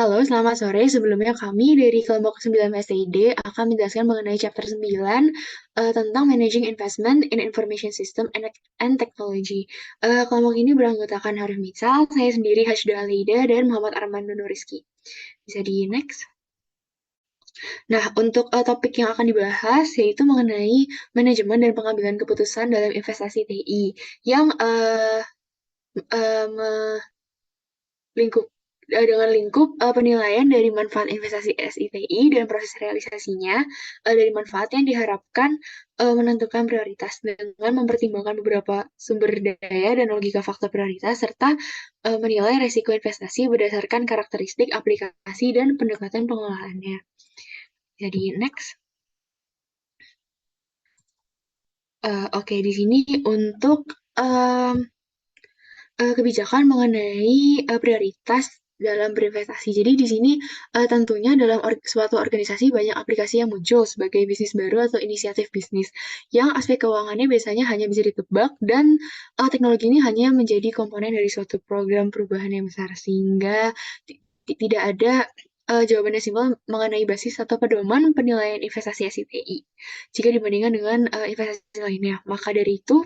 Halo, selamat sore. Sebelumnya kami dari kelompok 9 STID akan menjelaskan mengenai chapter 9 tentang Managing Investment in Information System and Technology. Kelompok ini beranggotakan Harif Mitsal, saya sendiri Hashda Alida, dan Muhammad Armando Nuriski. Bisa di next. Nah, untuk topik yang akan dibahas yaitu mengenai manajemen dan pengambilan keputusan dalam investasi TI yang lingkup dengan lingkup penilaian dari manfaat investasi SITI dan proses realisasinya dari manfaat yang diharapkan menentukan prioritas dengan mempertimbangkan beberapa sumber daya dan logika faktor prioritas serta menilai resiko investasi berdasarkan karakteristik aplikasi dan pendekatan pengelolaannya. Jadi next. Oke, di sini untuk kebijakan mengenai prioritas dalam berinvestasi. Jadi di sini tentunya dalam suatu organisasi banyak aplikasi yang muncul sebagai bisnis baru atau inisiatif bisnis yang aspek keuangannya biasanya hanya bisa ditebak dan teknologi ini hanya menjadi komponen dari suatu program perubahan yang besar sehingga tidak ada jawaban yang simpel mengenai basis atau pedoman penilaian investasi SITI jika dibandingkan dengan investasi lainnya. Maka dari itu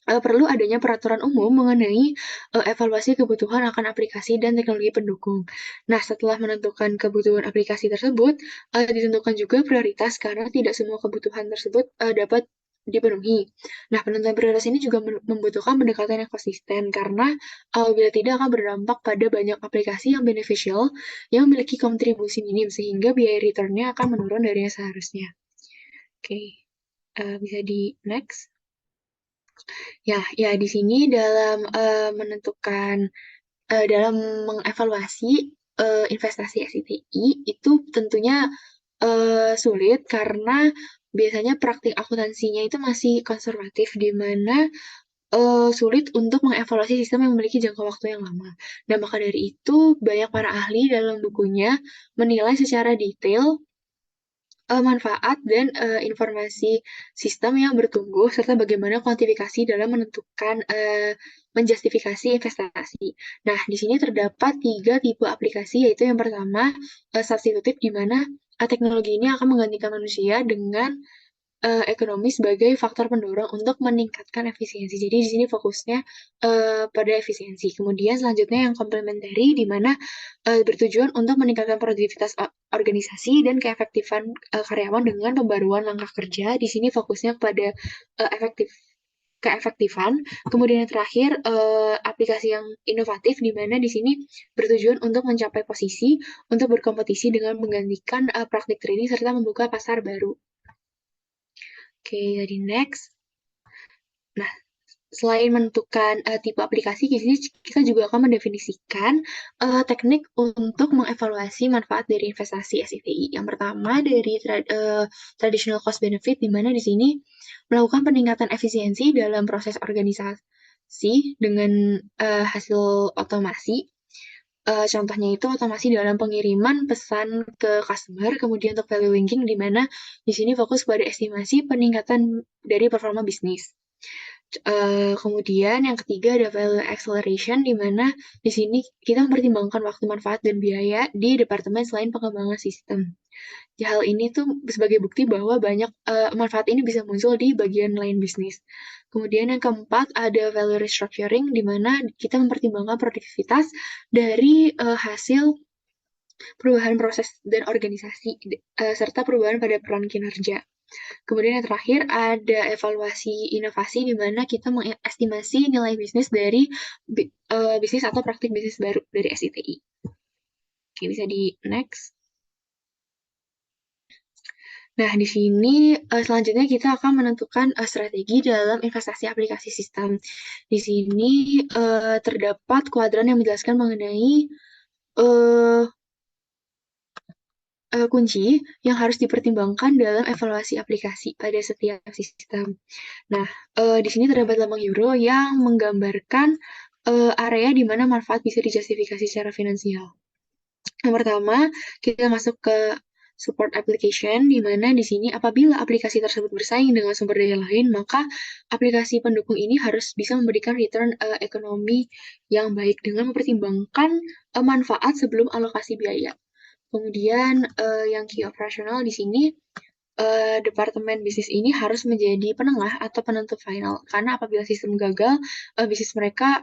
perlu adanya peraturan umum mengenai evaluasi kebutuhan akan aplikasi dan teknologi pendukung. Nah, setelah menentukan kebutuhan aplikasi tersebut, ditentukan juga prioritas karena tidak semua kebutuhan tersebut dapat dipenuhi. Nah, penentuan prioritas ini juga membutuhkan pendekatan yang konsisten karena bila tidak akan berdampak pada banyak aplikasi yang beneficial yang memiliki kontribusi minim sehingga biaya return-nya akan menurun dari yang seharusnya. Oke, bisa di next. Ya, di sini dalam menentukan, dalam mengevaluasi investasi SITI itu tentunya sulit karena biasanya praktik akuntansinya itu masih konservatif, di mana sulit untuk mengevaluasi sistem yang memiliki jangka waktu yang lama. Nah, maka dari itu banyak para ahli dalam bukunya menilai secara detail manfaat dan informasi sistem yang bertumbuh serta bagaimana kuantifikasi dalam menentukan menjustifikasi investasi. Nah, di sini terdapat 3 tipe aplikasi yaitu yang pertama substitutif di mana teknologi ini akan menggantikan manusia dengan ekonomi sebagai faktor pendorong untuk meningkatkan efisiensi. Jadi di sini fokusnya pada efisiensi. Kemudian selanjutnya yang komplementari di mana bertujuan untuk meningkatkan produktivitas organisasi dan keefektifan karyawan dengan pembaruan langkah kerja. Di sini fokusnya kepada keefektifan. Kemudian yang terakhir aplikasi yang inovatif di mana di sini bertujuan untuk mencapai posisi untuk berkompetisi dengan menggantikan praktik trading serta membuka pasar baru. Oke, jadi next. Nah, selain menentukan tipe aplikasi, di sini kita juga akan mendefinisikan teknik untuk mengevaluasi manfaat dari investasi SITI. Yang pertama dari traditional cost benefit, di mana di sini melakukan peningkatan efisiensi dalam proses organisasi dengan hasil otomasi. Contohnya itu otomasi dalam pengiriman pesan ke customer, kemudian untuk value linking, di mana di sini fokus pada estimasi peningkatan dari performa bisnis. Kemudian yang ketiga ada value acceleration, di mana di sini kita mempertimbangkan waktu, manfaat, dan biaya di departemen selain pengembangan sistem. Hal ini tuh sebagai bukti bahwa banyak manfaat ini bisa muncul di bagian lain bisnis. Kemudian yang keempat ada value restructuring, di mana kita mempertimbangkan produktivitas dari hasil perubahan proses dan organisasi serta perubahan pada peran kinerja. Kemudian yang terakhir ada evaluasi inovasi di mana kita mengestimasi nilai bisnis dari bisnis atau praktik bisnis baru dari SITI. Oke, bisa di next. Nah, di sini selanjutnya kita akan menentukan strategi dalam investasi aplikasi sistem. Di sini terdapat kuadran yang menjelaskan mengenai uh, kunci yang harus dipertimbangkan dalam evaluasi aplikasi pada setiap sistem. Nah, di sini terdapat lambang euro yang menggambarkan area di mana manfaat bisa dijustifikasi secara finansial. Yang pertama, kita masuk ke support application, di mana di sini apabila aplikasi tersebut bersaing dengan sumber daya lain, maka aplikasi pendukung ini harus bisa memberikan return ekonomi yang baik dengan mempertimbangkan manfaat sebelum alokasi biaya. Kemudian yang key operational di sini departemen bisnis ini harus menjadi penengah atau penentu final karena apabila sistem gagal, bisnis mereka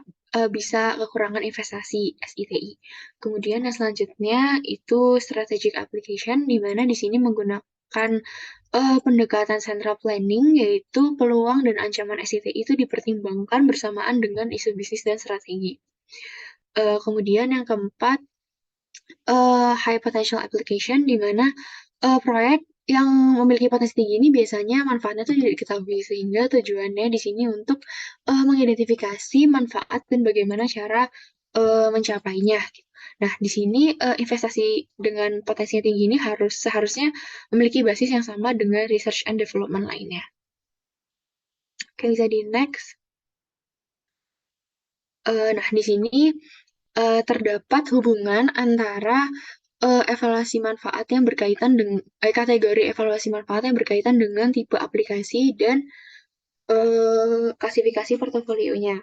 bisa kekurangan investasi SITI. Kemudian yang selanjutnya itu strategic application di mana di sini menggunakan pendekatan central planning yaitu peluang dan ancaman SITI itu dipertimbangkan bersamaan dengan isu bisnis dan strategi. Kemudian yang keempat high potential application di mana proyek yang memiliki potensi tinggi ini biasanya manfaatnya tuh tidak diketahui sehingga tujuannya di sini untuk mengidentifikasi manfaat dan bagaimana cara mencapainya. Nah, di sini investasi dengan potensi yang tinggi ini seharusnya memiliki basis yang sama dengan research and development lainnya. Oke, bisa di next. Nah, di sini terdapat hubungan antara evaluasi manfaat yang berkaitan dengan kategori evaluasi manfaat yang berkaitan dengan tipe aplikasi dan klasifikasi portofolionya.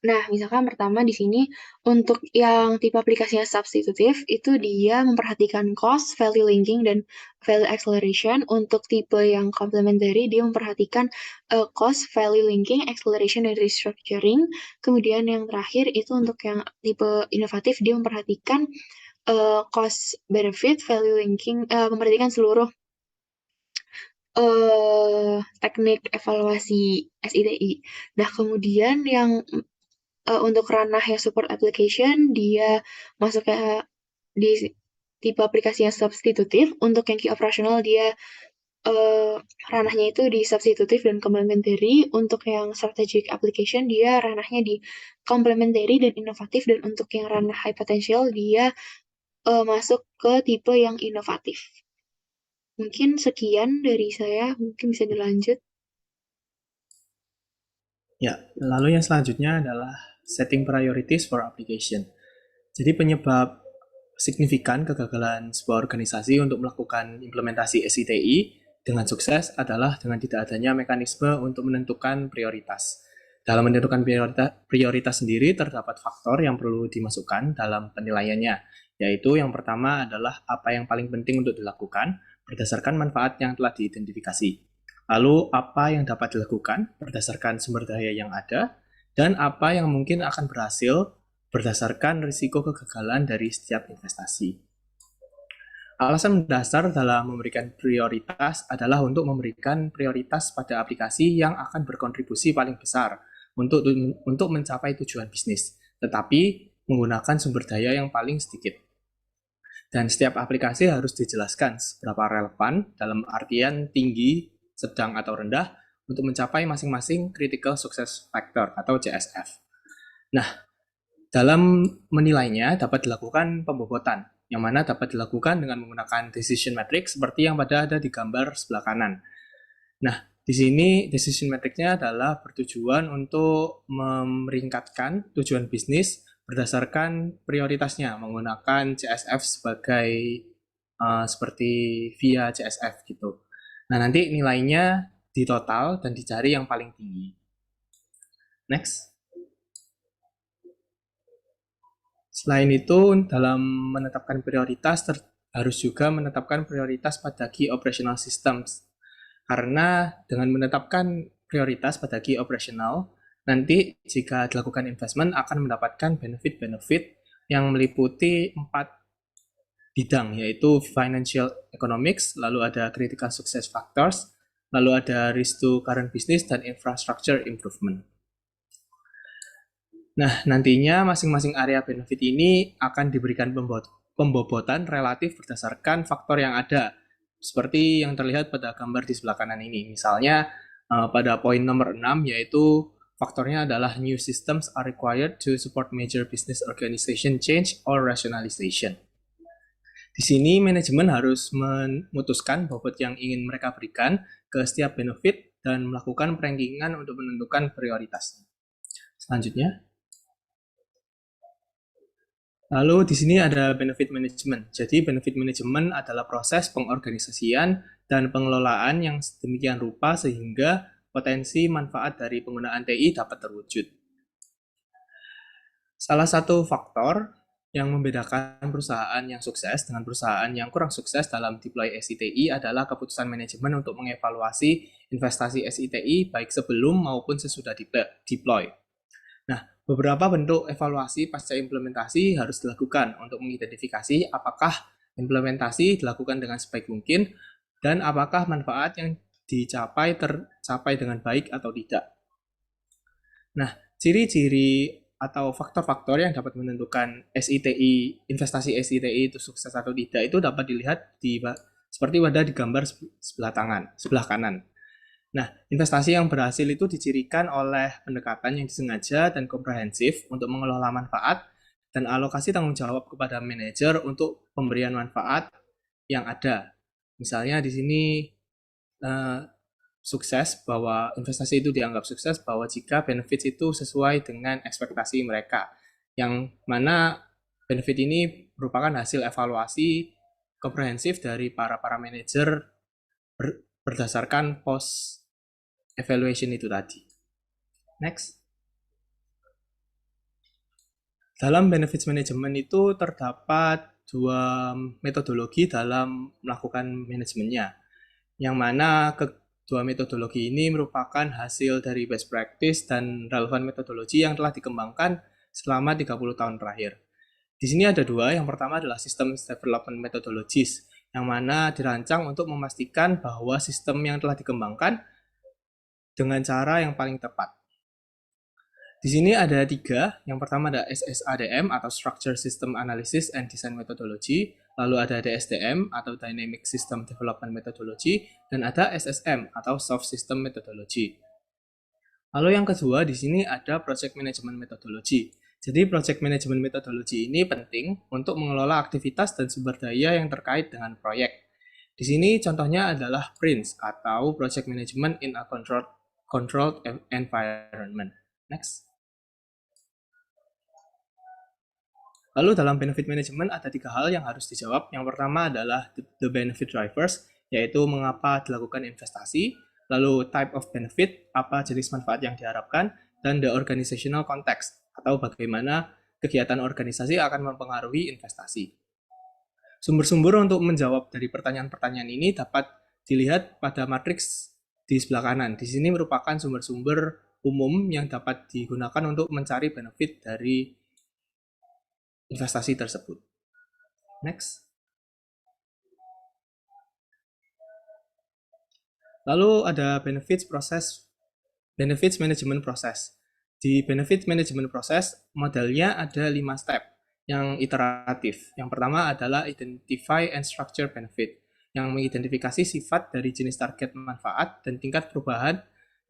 Nah, misalkan pertama di sini untuk yang tipe aplikasinya substitutif itu dia memperhatikan cost, value linking, dan value acceleration. Untuk tipe yang complementary dia memperhatikan cost, value linking, acceleration, dan restructuring. Kemudian yang terakhir itu untuk yang tipe inovatif dia memperhatikan cost, benefit, value linking, memperhatikan seluruh teknik evaluasi SITI. Nah, kemudian yang untuk ranah yang support application, dia masuknya di tipe aplikasi yang substitutif. Untuk yang key operational, dia uh, ranahnya itu di substitutif dan complementary. Untuk yang strategic application, dia ranahnya di complementary dan inovatif. Dan untuk yang ranah high potential, dia masuk ke tipe yang inovatif. Mungkin sekian dari saya, mungkin bisa dilanjut. Ya, lalu yang selanjutnya adalah setting priorities for application. Jadi penyebab signifikan kegagalan sebuah organisasi untuk melakukan implementasi SITI dengan sukses adalah dengan tidak adanya mekanisme untuk menentukan prioritas. Dalam menentukan prioritas sendiri terdapat faktor yang perlu dimasukkan dalam penilaiannya, yaitu yang pertama adalah apa yang paling penting untuk dilakukan berdasarkan manfaat yang telah diidentifikasi. Lalu apa yang dapat dilakukan berdasarkan sumber daya yang ada, dan apa yang mungkin akan berhasil berdasarkan risiko kegagalan dari setiap investasi. Alasan mendasar dalam memberikan prioritas adalah untuk memberikan prioritas pada aplikasi yang akan berkontribusi paling besar untuk mencapai tujuan bisnis, tetapi menggunakan sumber daya yang paling sedikit. Dan setiap aplikasi harus dijelaskan seberapa relevan dalam artian tinggi, sedang, atau rendah untuk mencapai masing-masing Critical Success Factor atau CSF. Nah, dalam menilainya dapat dilakukan pembobotan, yang mana dapat dilakukan dengan menggunakan decision matrix seperti yang ada di gambar sebelah kanan. Nah, di sini decision matrix-nya adalah bertujuan untuk meringkatkan tujuan bisnis berdasarkan prioritasnya menggunakan CSF sebagai seperti via CSF gitu. Nah, nanti nilainya di total dan dicari yang paling tinggi. Next. Selain itu, dalam menetapkan prioritas, harus juga menetapkan prioritas pada key operational systems. Karena dengan menetapkan prioritas pada key operational, nanti jika dilakukan investment akan mendapatkan benefit-benefit yang meliputi 4 bidang, yaitu financial economics, lalu ada critical success factors, lalu ada risk to current business, dan infrastructure improvement. Nah, nantinya masing-masing area benefit ini akan diberikan pembobotan relatif berdasarkan faktor yang ada, seperti yang terlihat pada gambar di sebelah kanan ini. Misalnya, pada poin nomor 6, yaitu faktornya adalah new systems are required to support major business organization change or rationalization. Di sini, manajemen harus memutuskan bobot yang ingin mereka berikan ke setiap benefit dan melakukan perankingan untuk menentukan prioritasnya. Selanjutnya. Lalu di sini ada benefit management. Jadi benefit management adalah proses pengorganisasian dan pengelolaan yang sedemikian rupa sehingga potensi manfaat dari penggunaan TI dapat terwujud. Salah satu faktor yang membedakan perusahaan yang sukses dengan perusahaan yang kurang sukses dalam deploy SITI adalah keputusan manajemen untuk mengevaluasi investasi SITI baik sebelum maupun sesudah deploy. Nah, beberapa bentuk evaluasi pasca implementasi harus dilakukan untuk mengidentifikasi apakah implementasi dilakukan dengan sebaik mungkin dan apakah manfaat yang dicapai tercapai dengan baik atau tidak. Nah, ciri-ciri atau faktor-faktor yang dapat menentukan SITI, investasi SITI itu sukses atau tidak itu dapat dilihat seperti pada di gambar sebelah kanan. Nah, investasi yang berhasil itu dicirikan oleh pendekatan yang disengaja dan komprehensif untuk mengelola manfaat dan alokasi tanggung jawab kepada manajer untuk pemberian manfaat yang ada. Misalnya di sini eh, sukses bahwa investasi itu dianggap sukses bahwa jika benefits itu sesuai dengan ekspektasi mereka, yang mana benefit ini merupakan hasil evaluasi komprehensif dari para manajer berdasarkan post evaluation itu tadi. Next. Dalam benefits management itu terdapat dua metodologi dalam melakukan manajemennya, yang mana kedua metodologi ini merupakan hasil dari best practice dan relevan metodologi yang telah dikembangkan selama 30 tahun terakhir. Di sini ada dua, yang pertama adalah System Development Methodologies, yang mana dirancang untuk memastikan bahwa sistem yang telah dikembangkan dengan cara yang paling tepat. Di sini ada tiga. Yang pertama ada SSADM atau Structure System Analysis and Design Methodology, lalu ada DSDM atau Dynamic System Development Methodology, dan ada SSM atau Soft System Methodology. Lalu yang kedua di sini ada Project Management Methodology. Jadi Project Management Methodology ini penting untuk mengelola aktivitas dan sumber daya yang terkait dengan proyek. Di sini contohnya adalah PRINCE atau Project Management in a Controlled Environment. Next. Lalu dalam benefit management ada tiga hal yang harus dijawab. Yang pertama adalah the benefit drivers, yaitu mengapa dilakukan investasi, lalu type of benefit, apa jenis manfaat yang diharapkan, dan the organizational context, atau bagaimana kegiatan organisasi akan mempengaruhi investasi. Sumber-sumber untuk menjawab dari pertanyaan-pertanyaan ini dapat dilihat pada matriks di sebelah kanan. Di sini merupakan sumber-sumber umum yang dapat digunakan untuk mencari benefit dari investasi tersebut. Next. Lalu ada benefits management proses. Di benefit management proses, modelnya ada 5 step yang iteratif. Yang pertama adalah identify and structure benefit, yang mengidentifikasi sifat dari jenis target manfaat dan tingkat perubahan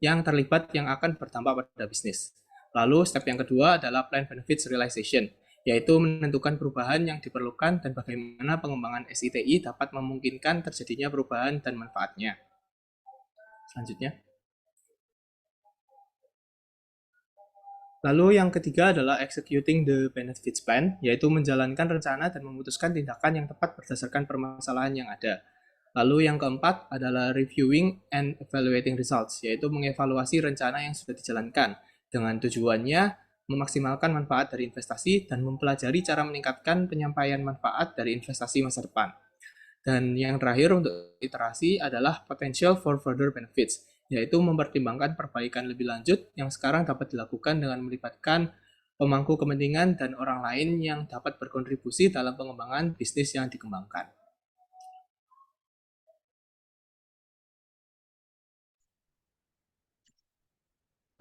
yang terlibat yang akan berdampak pada bisnis. Lalu step yang kedua adalah plan benefits realization, yaitu menentukan perubahan yang diperlukan dan bagaimana pengembangan SITI dapat memungkinkan terjadinya perubahan dan manfaatnya. Selanjutnya. Lalu yang ketiga adalah executing the benefits plan, yaitu menjalankan rencana dan memutuskan tindakan yang tepat berdasarkan permasalahan yang ada. Lalu yang keempat adalah reviewing and evaluating results, yaitu mengevaluasi rencana yang sudah dijalankan dengan tujuannya memaksimalkan manfaat dari investasi dan mempelajari cara meningkatkan penyampaian manfaat dari investasi masa depan. Dan yang terakhir untuk iterasi adalah potential for further benefits, yaitu mempertimbangkan perbaikan lebih lanjut yang sekarang dapat dilakukan dengan melibatkan pemangku kepentingan dan orang lain yang dapat berkontribusi dalam pengembangan bisnis yang dikembangkan.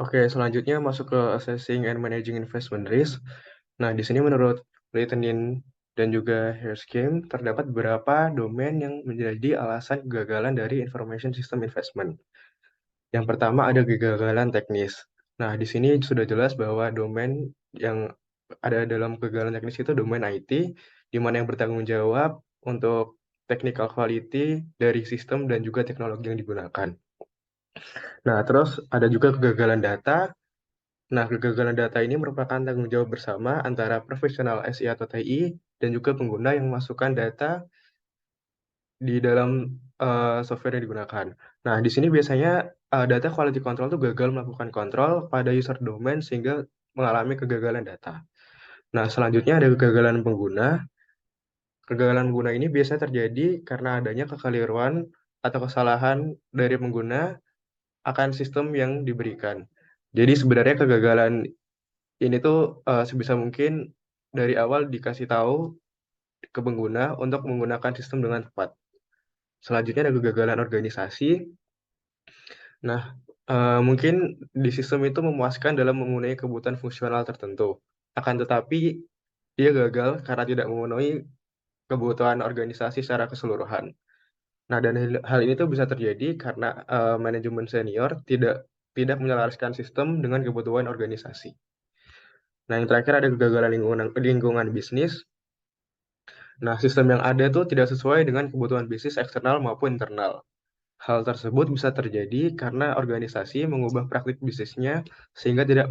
Oke, selanjutnya masuk ke assessing and managing investment risk. Nah, di sini menurut Lieutenant dan juga Hairscheme, terdapat beberapa domain yang menjadi alasan kegagalan dari information system investment. Yang pertama ada kegagalan teknis. Nah, di sini sudah jelas bahwa domain yang ada dalam kegagalan teknis itu domain IT, di mana yang bertanggung jawab untuk technical quality dari sistem dan juga teknologi yang digunakan. Nah, terus ada juga kegagalan data, Nah, kegagalan data ini merupakan tanggung jawab bersama antara profesional SI atau TI dan juga pengguna yang memasukkan data di dalam software yang digunakan. Nah, di sini biasanya data quality control itu gagal melakukan kontrol pada user domain sehingga mengalami kegagalan data. Nah, selanjutnya ada kegagalan pengguna. Kegagalan pengguna ini biasanya terjadi karena adanya kekeliruan atau kesalahan dari pengguna akan sistem yang diberikan. Jadi sebenarnya kegagalan ini tuh sebisa mungkin dari awal dikasih tahu ke pengguna untuk menggunakan sistem dengan tepat. Selanjutnya ada kegagalan organisasi. Nah, mungkin di sistem itu memuaskan dalam memenuhi kebutuhan fungsional tertentu. Akan tetapi dia gagal karena tidak memenuhi kebutuhan organisasi secara keseluruhan. Nah, dan hal ini tuh bisa terjadi karena manajemen senior tidak menyelaraskan sistem dengan kebutuhan organisasi. Nah, yang terakhir ada kegagalan lingkungan bisnis. Nah, sistem yang ada tuh tidak sesuai dengan kebutuhan bisnis eksternal maupun internal. Hal tersebut bisa terjadi karena organisasi mengubah praktik bisnisnya sehingga tidak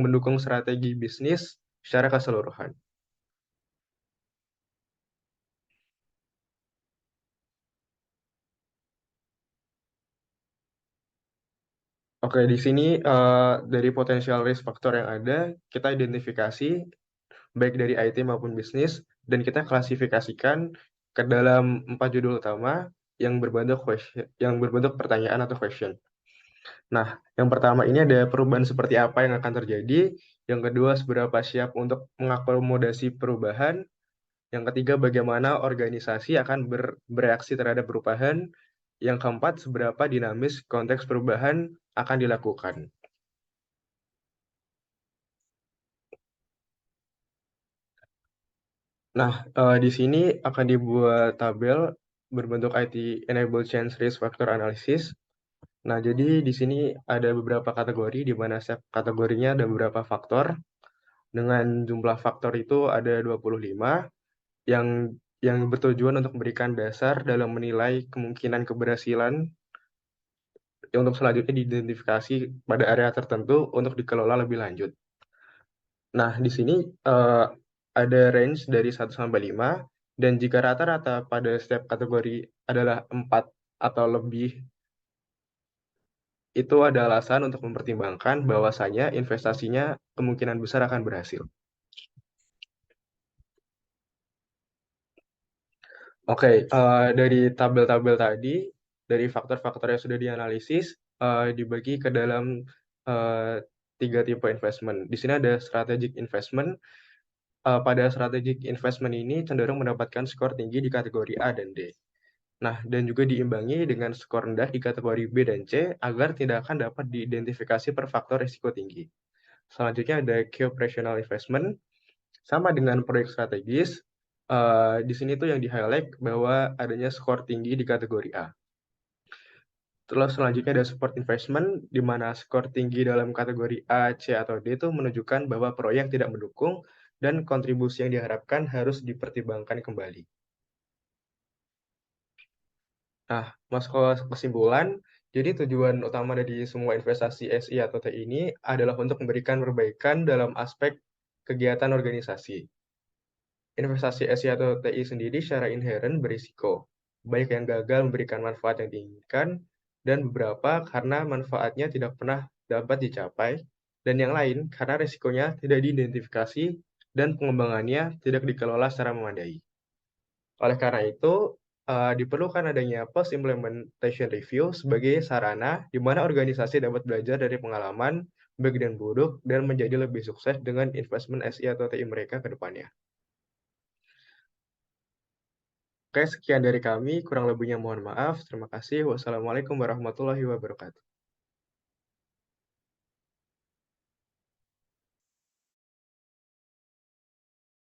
mendukung strategi bisnis secara keseluruhan. Oke, di sini dari potensial risk factor yang ada, kita identifikasi baik dari IT maupun bisnis, dan kita klasifikasikan ke dalam 4 judul utama yang berbentuk pertanyaan atau question. Nah, yang pertama ini ada perubahan seperti apa yang akan terjadi, yang kedua seberapa siap untuk mengakomodasi perubahan, yang ketiga bagaimana organisasi akan bereaksi terhadap perubahan, yang keempat seberapa dinamis konteks perubahan akan dilakukan. Nah, di sini akan dibuat tabel berbentuk IT Enable Change Risk Factor Analysis. Nah, jadi di sini ada beberapa kategori, di mana setiap kategorinya ada beberapa faktor. Dengan jumlah faktor itu ada 25, yang yang bertujuan untuk memberikan dasar dalam menilai kemungkinan keberhasilan yang untuk selanjutnya diidentifikasi pada area tertentu untuk dikelola lebih lanjut. Nah, di sini eh, ada range dari 1 sampai 5, dan jika rata-rata pada setiap kategori adalah 4 atau lebih, itu ada alasan untuk mempertimbangkan bahwasanya investasinya kemungkinan besar akan berhasil. Oke, dari tabel-tabel tadi, dari faktor-faktor yang sudah dianalisis, dibagi ke dalam eh, 3 tipe investment. Di sini ada strategic investment. Pada strategic investment ini cenderung mendapatkan skor tinggi di kategori A dan D. Nah, dan juga diimbangi dengan skor rendah di kategori B dan C agar tindakan dapat diidentifikasi per faktor risiko tinggi. Selanjutnya ada key operational investment. Sama dengan proyek strategis, di sini tuh yang di-highlight bahwa adanya skor tinggi di kategori A. Terus selanjutnya ada support investment, di mana skor tinggi dalam kategori A, C, atau D itu menunjukkan bahwa proyek tidak mendukung dan kontribusi yang diharapkan harus dipertimbangkan kembali. Nah, masuk ke kesimpulan, jadi tujuan utama dari semua investasi SI atau T ini adalah untuk memberikan perbaikan dalam aspek kegiatan organisasi. Investasi SI atau TI sendiri secara inheren berisiko, baik yang gagal memberikan manfaat yang diinginkan, dan beberapa karena manfaatnya tidak pernah dapat dicapai, dan yang lain karena risikonya tidak diidentifikasi dan pengembangannya tidak dikelola secara memadai. Oleh karena itu, diperlukan adanya post-implementation review sebagai sarana di mana organisasi dapat belajar dari pengalaman, baik dan buruk, dan menjadi lebih sukses dengan investment SI atau TI mereka ke depannya. Oke, sekian dari kami. Kurang lebihnya mohon maaf. Terima kasih. Wassalamualaikum warahmatullahi wabarakatuh.